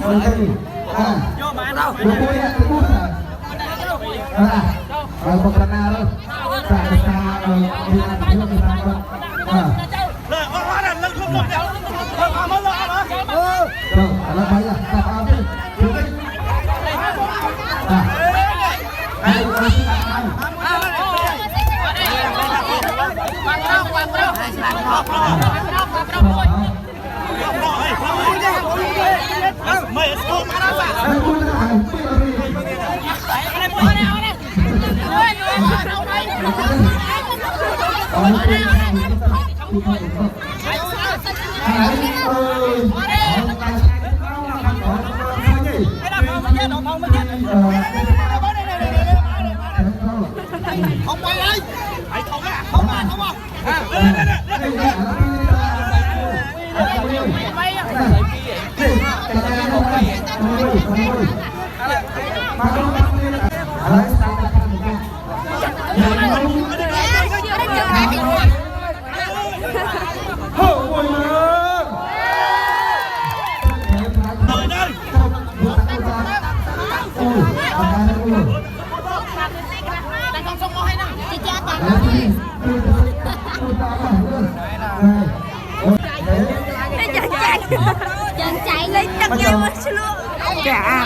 vô mà đâu một lần nào đâu cả xa không quay đi không Jangan chạy lên tắc nhau mà chứ luôn. Chà.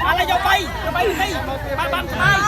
Ala vô bay đi. Bắn bay.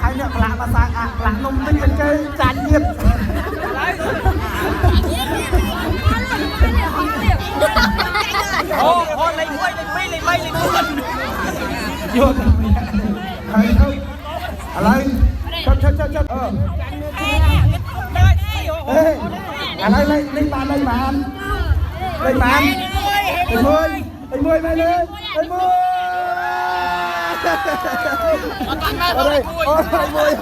hai nước lạ mà sang lạ nông tinh bên chơi tràn nhiệt ô lấy muối lấy mây lấy muối vô thầy khôngอะไรchậtอะไรlên bàn lên bàn lên bàn lên mười mày lên mười ở đây mười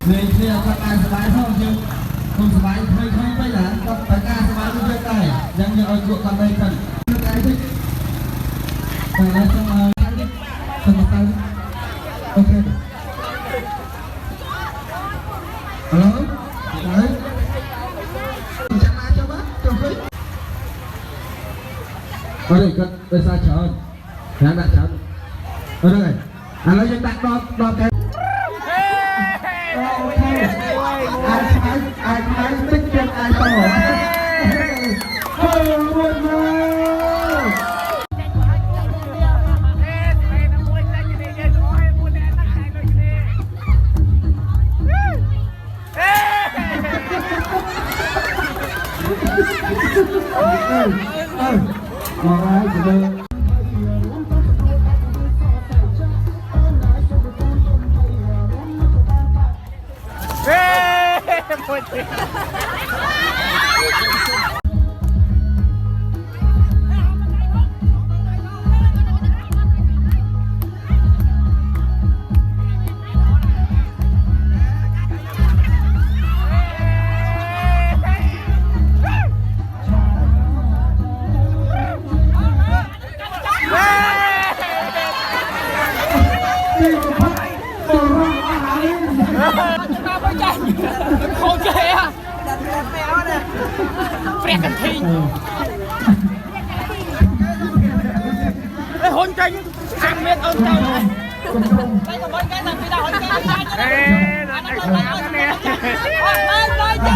người kia các aiสบายkhông chứ khôngสบายhơi không phải là tất cảสบายnhư thế nàyยังจะเอาตัวทำอะไรกันcái thíchแต่ละสบายสบายโอเคฮัลโหลไหนจะมาcho bác cho quý ở đây cất đây xa chờ đang đặt chờ ở đây là dân đặt đo cái ai tích chân ai to thôi buồn mà không chơi à phẹtกันทีไอ้คนใจสั่งเม็ดเอิญเจ้าเลยไปกับคนแกสั่งไปด่าคนแกใจเอ้ยนั่นคนมาเอาเนี่ยเลยใจ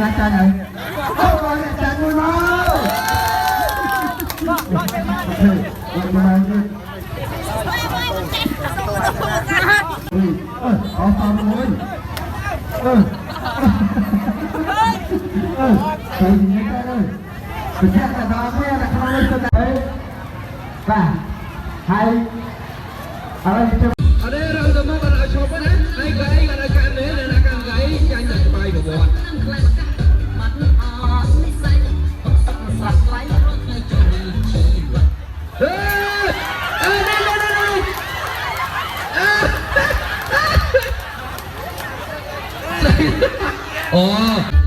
là cha này ôi là cha nuôi máu có phòng nuôi thầy nhìn cái ơi tôi chắc là đó nghe là không lên tôi đấy và hai ở đâyเราจะมาบรรยายชมนะไอ้ไก่กันอาการนี้เลยนะการไก่ยังจะไปกับบัว哦。